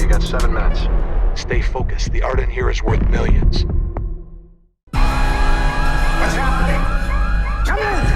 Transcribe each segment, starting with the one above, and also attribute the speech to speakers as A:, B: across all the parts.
A: You got 7 minutes. Stay focused. The art in here is worth millions.
B: What's happening? Come in!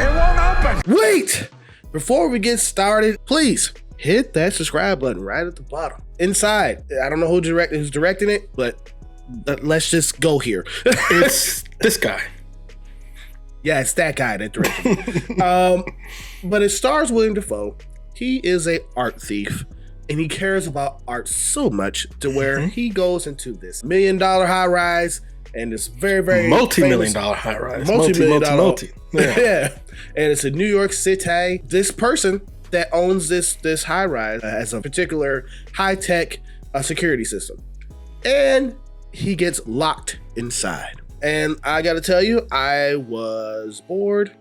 B: It won't open!
C: Wait! Before we get started, please hit that subscribe button right at the bottom. Inside, I don't know who's directing it, but let's just go here.
D: It's this guy.
C: Yeah, it's that guy that directed it. But it stars Willem Defoe. He is an art thief, and he cares about art so much to where he goes into this $1 million high rise and this very, very
D: multi-million dollar high rise.
C: Multi.
D: Yeah.
C: Yeah. And it's in New York City. This person that owns this high rise has a particular high-tech security system. And he gets locked inside. And I gotta tell you, I was bored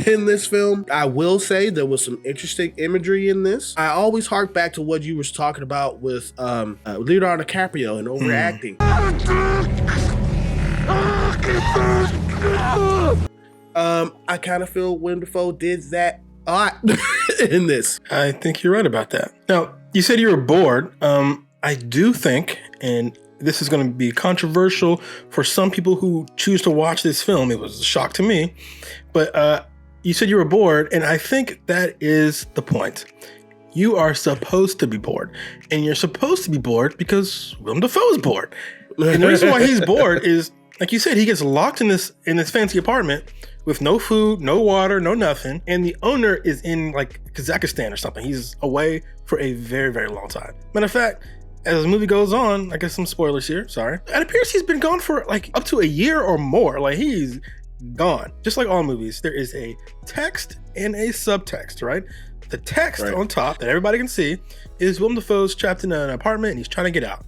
C: in this film. I will say there was some interesting imagery in this. I always hark back to what you were talking about with Leonardo DiCaprio and overacting. I kind of feel Willem Defoe did that a lot in this.
D: I think you're right about that. Now, you said you were bored. I do think, and this is going to be controversial for some people who choose to watch this film. It was a shock to me, but you said you were bored, and I think that is the point. You are supposed to be bored, and you're supposed to be bored because Willem Dafoe is bored. And the reason why he's bored is, like you said, he gets locked in this fancy apartment with no food, no water, no nothing, and the owner is in like Kazakhstan or something. He's away for a very, very long time. Matter of fact, as the movie goes on, I guess some spoilers here, sorry. It appears he's been gone for like up to a year or more. Like he's gone. Just like all movies, there is a text and a subtext, right? The text on top that everybody can see is Willem Dafoe's trapped in an apartment and he's trying to get out.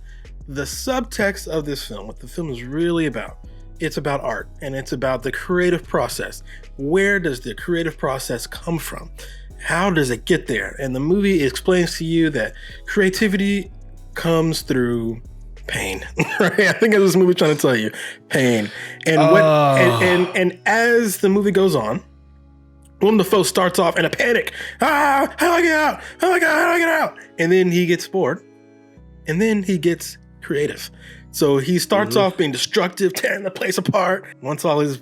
D: The subtext of this film, what the film is really about, it's about art and it's about the creative process. Where does the creative process come from? How does it get there? And the movie explains to you that creativity comes through pain, right? I think this movie trying to tell you pain. And and as the movie goes on, Willem Dafoe starts off in a panic. How do I get out? Oh my God, how do I get out? And then he gets bored, and then he gets creative. So he starts off being destructive, tearing the place apart. Once all his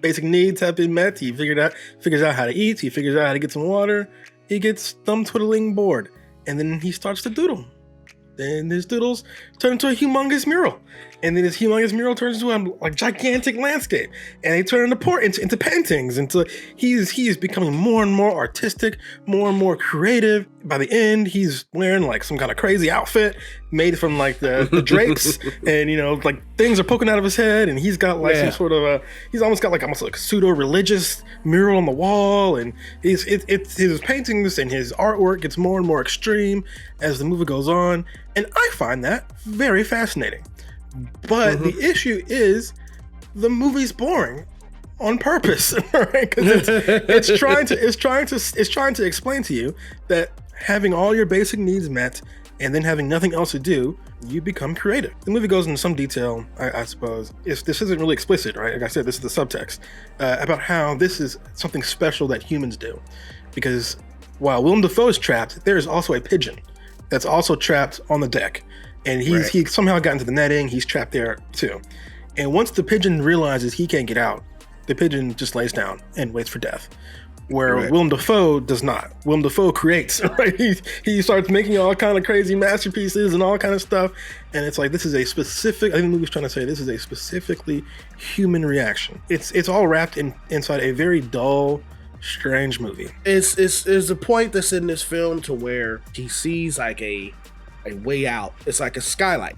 D: basic needs have been met, he figures out how to eat. He figures out how to get some water. He gets thumb twiddling bored, and then he starts to doodle. Then his doodles turn into a humongous mural. And then this humongous mural turns into a gigantic landscape. And they turn into paintings. He's becoming more and more artistic, more and more creative. By the end, he's wearing like some kind of crazy outfit made from like the drapes. And like things are poking out of his head. And he's got like some sort of he's almost got like almost like a pseudo-religious mural on the wall. And his paintings and his artwork gets more and more extreme as the movie goes on. And I find that very fascinating. But the issue is the movie's boring on purpose, right? Because it's trying to explain to you that having all your basic needs met and then having nothing else to do, you become creative. The movie goes into some detail, I suppose. This isn't really explicit, right? Like I said, this is the subtext about how this is something special that humans do. Because while Willem Dafoe is trapped, there is also a pigeon that's also trapped on the deck. And he somehow got into the netting. He's trapped there too. And once the pigeon realizes he can't get out, the pigeon just lays down and waits for death. Where Willem Defoe does not. Willem Defoe creates, right? He starts making all kind of crazy masterpieces and all kind of stuff. And it's like, this is a specific, I think the movie's trying to say this is a specifically human reaction. It's all wrapped inside a very dull, strange movie.
C: It's a point that's in this film to where he sees like a way out. It's like a skylight.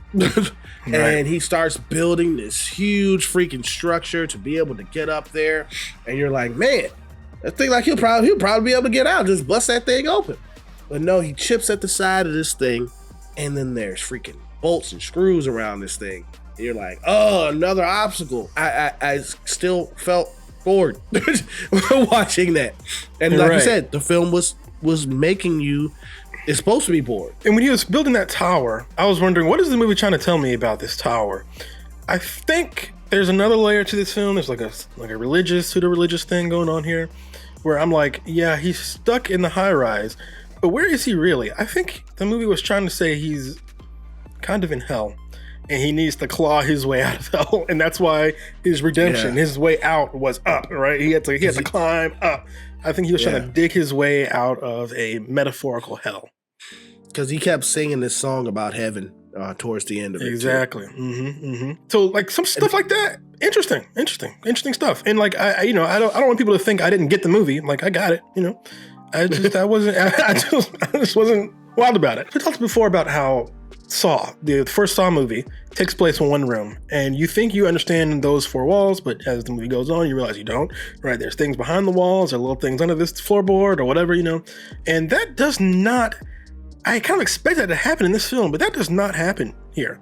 C: And he starts building this huge freaking structure to be able to get up there. And you're like, man, that thing, like he'll probably be able to get out, just bust that thing open. But no, he chips at the side of this thing, and then there's freaking bolts and screws around this thing. And you're like, oh, another obstacle. I still felt bored watching that. And like you said, the film was making you, it's supposed to be bored.
D: And when he was building that tower, I was wondering, what is the movie trying to tell me about this tower? I think there's another layer to this film. There's like a religious, pseudo-religious thing going on here, where I'm like, yeah, he's stuck in the high rise, But where is he really? I think the movie was trying to say he's kind of in hell and he needs to claw his way out of hell. And that's why his redemption, his way out was up, right? He had to climb up. I think he was trying to dig his way out of a metaphorical hell.
C: Because he kept singing this song about heaven towards the end of it.
D: Exactly. So like some stuff like that, interesting stuff. And like I don't want people to think I didn't get the movie. Like I got it. I just wasn't wild about it. We talked before about how Saw, the first Saw movie, takes place in one room, and you think you understand those four walls, but as the movie goes on, you realize you don't. Right? There's things behind the walls, or little things under this floorboard, or whatever, and that does not. I kind of expect that to happen in this film, but that does not happen here.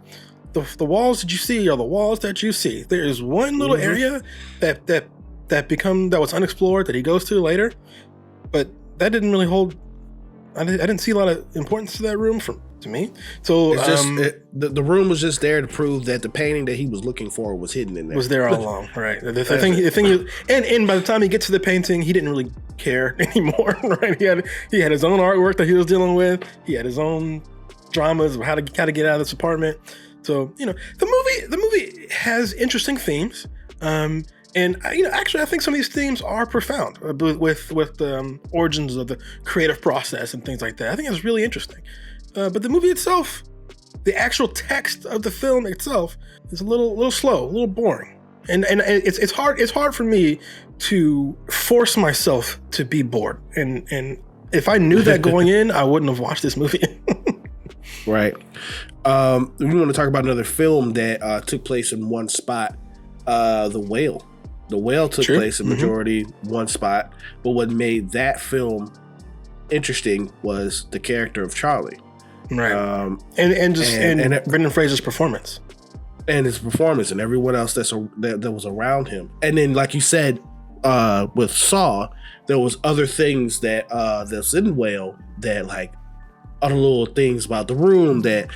D: The walls that you see are the walls that you see. There is one little area that was unexplored that he goes to later, but that didn't really hold. I didn't see a lot of importance to that room to me. So
C: it's just the room was just there to prove that the painting that he was looking for was hidden in there.
D: Was there all along, right? The thing is, and by the time he gets to the painting, he didn't really care anymore, right? He had his own artwork that he was dealing with. He had his own dramas of how to get out of this apartment. So the movie has interesting themes. And actually, I think some of these themes are profound with the origins of the creative process and things like that. I think it's really interesting. But the movie itself, the actual text of the film itself, is a little slow, a little boring, and it's hard for me to force myself to be bored. And if I knew that going in, I wouldn't have watched this movie.
C: Right. We want to talk about another film that took place in one spot. The Whale. The Whale took place in majority one spot, but what made that film interesting was the character of Charlie,
D: right? And Brendan Fraser's performance,
C: and his performance, and everyone else that was around him. And then, like you said, with Saw, there was other things that's in Whale that like other little things about the room that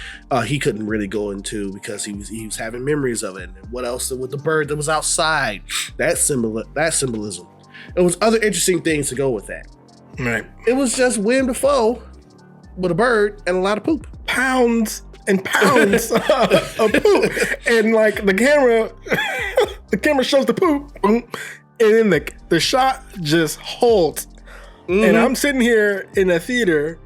C: he couldn't really go into because he was having memories of it. And what else with the bird that was outside? That symbolism. It was other interesting things to go with that.
D: Right.
C: It was just Willem Defoe with a bird and a lot of poop.
D: Pounds and pounds of poop. And like the camera shows the poop, and then the shot just holds. And I'm sitting here in a theater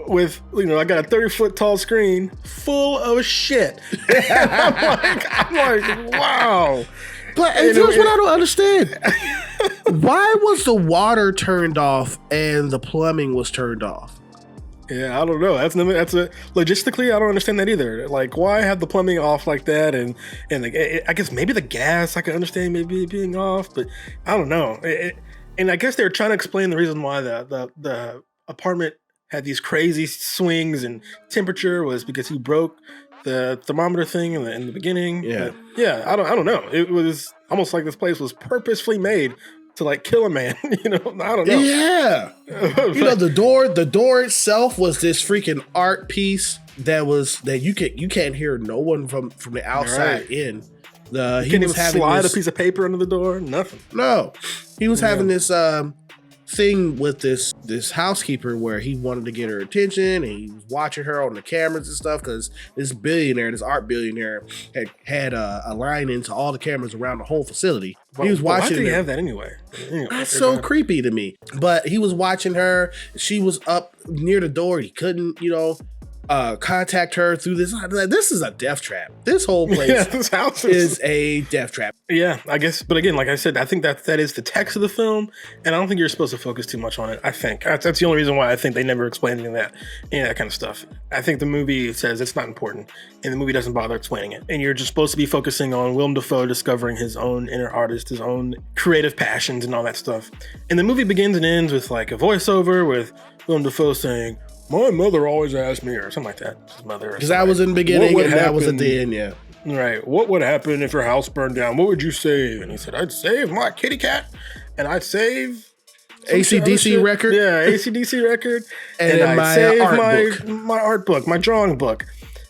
D: with, I got a 30-foot tall screen full of shit. I'm like, wow.
C: But here's what I don't understand. Why was the water turned off and the plumbing was turned off?
D: Yeah, I don't know. That's logistically, I don't understand that either. Like, why have the plumbing off like that? And I guess maybe the gas, I can understand maybe it being off, but I don't know. And I guess they're trying to explain the reason why the apartment had these crazy swings and temperature was because he broke the thermometer thing in the beginning.
C: Yeah.
D: But yeah, I don't know. It was almost like this place was purposefully made to like kill a man. I don't know.
C: Yeah. The door itself was this freaking art piece that you can't hear no one from the outside in.
D: He can't even slide a piece of paper under the door. Nothing.
C: No. He was having this thing with this housekeeper where he wanted to get her attention, and he was watching her on the cameras and stuff because this art billionaire had a line into all the cameras around the whole facility. He was watching.
D: Why did he have that anyway?
C: That's so creepy to me. But he was watching her. She was up near the door. He couldn't, contact her through this. This is a death trap. This whole place
D: this house
C: is a death trap.
D: Yeah, I guess. But again, like I said, I think that is the text of the film, and I don't think you're supposed to focus too much on it. I think that's the only reason why I think they never explain any of that kind of stuff. I think the movie says it's not important, and the movie doesn't bother explaining it. And you're just supposed to be focusing on Willem Defoe discovering his own inner artist, his own creative passions, and all that stuff. And the movie begins and ends with like a voiceover with Willem Defoe saying, "My mother always asked me," or something like that. His mother.
C: Because that was in the beginning and that was at the end, yeah.
D: Right. What would happen if your house burned down? What would you save? And he said, I'd save my kitty cat, and I'd save
C: AC/DC record.
D: Yeah, AC/DC record.
C: and
D: I'd
C: save
D: my art book, my drawing book.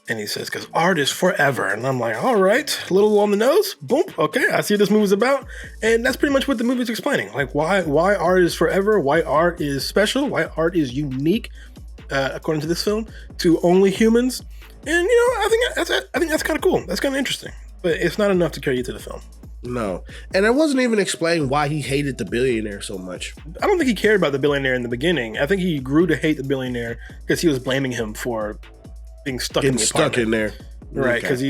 D: And he says, because art is forever. And I'm like, all right, a little on the nose. Boom. Okay, I see what this movie's about. And that's pretty much what the movie's explaining. Like why art is forever, why art is special, why art is unique. according to this film, to only humans. And I think that's kind of cool. That's kind of interesting. But it's not enough to carry you to the film.
C: No. And it wasn't even explained why he hated the billionaire so much.
D: I don't think he cared about the billionaire in the beginning. I think he grew to hate the billionaire because he was blaming him for being stuck in the apartment.
C: In there.
D: Right, because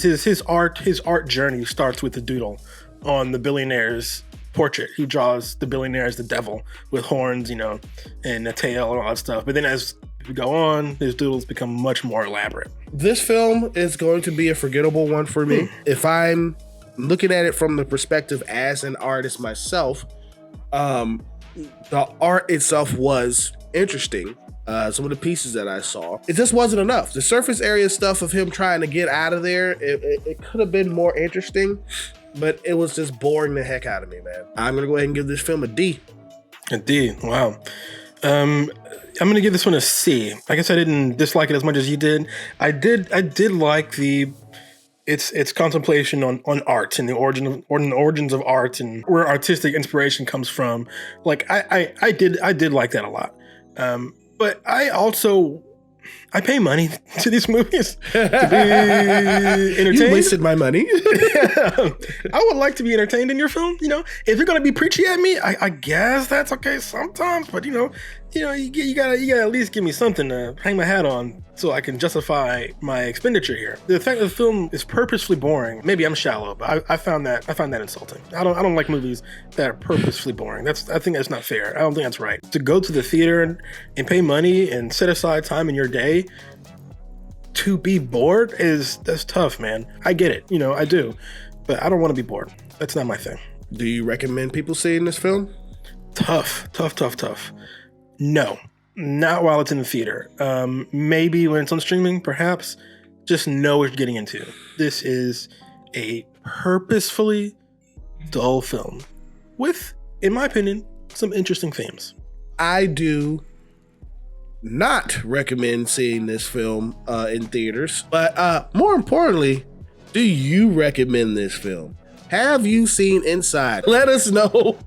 D: his art journey starts with the doodle on the billionaire's portrait. He draws the billionaire as the devil with horns, and a tail and all that stuff. But then as we go on, his doodles become much more elaborate.
C: This film is going to be a forgettable one for me. If I'm looking at it from the perspective as an artist myself, the art itself was interesting. Some of the pieces that I saw, it just wasn't enough. The surface area stuff of him trying to get out of there, it could have been more interesting, but it was just boring the heck out of me, man. I'm gonna go ahead and give this film a D.
D: A D, wow. I'm gonna give this one a C. I guess I didn't dislike it as much as you did. I did like its contemplation on art and the origins of art and where artistic inspiration comes from. Like I did like that a lot. But I pay money to these movies to be entertained.
C: You wasted my money.
D: I would like to be entertained in your film. If you're gonna be preachy at me, I guess that's okay sometimes. But you gotta at least give me something to hang my hat on so I can justify my expenditure here. The fact that the film is purposefully boring. Maybe I'm shallow, but I found that insulting. I don't like movies that are purposefully boring. I think that's not fair. I don't think that's right. To go to the theater and pay money and set aside time in your day to be bored that's tough, man. I get it, I do, but I don't want to be bored. That's not my thing.
C: Do you recommend people seeing this film?
D: Tough. No, not while it's in the theater. Maybe when it's on streaming, perhaps. Just know what you're getting into. This is a purposefully dull film with, in my opinion, some interesting themes.
C: I do not recommend seeing this film in theaters, but more importantly, do you recommend this film? Have you seen Inside? Let us know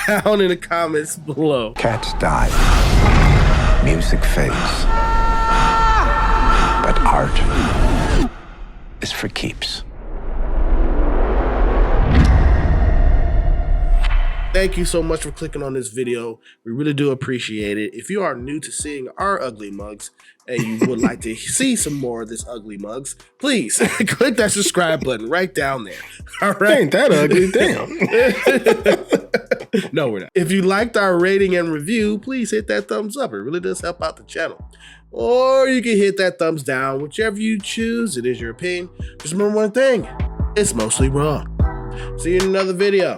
C: down in the comments below.
B: Cats die. Music fades. But art is for keeps.
C: Thank you so much for clicking on this video. We really do appreciate it. If you are new to seeing our ugly mugs and you would like to see some more of this ugly mugs, please click that subscribe button right down there. All right.
D: Ain't that ugly? Damn.
C: No, we're not. If you liked our rating and review, please hit that thumbs up. It really does help out the channel. Or you can hit that thumbs down, whichever you choose. It is your opinion. Just remember one thing, it's mostly wrong. See you in another video.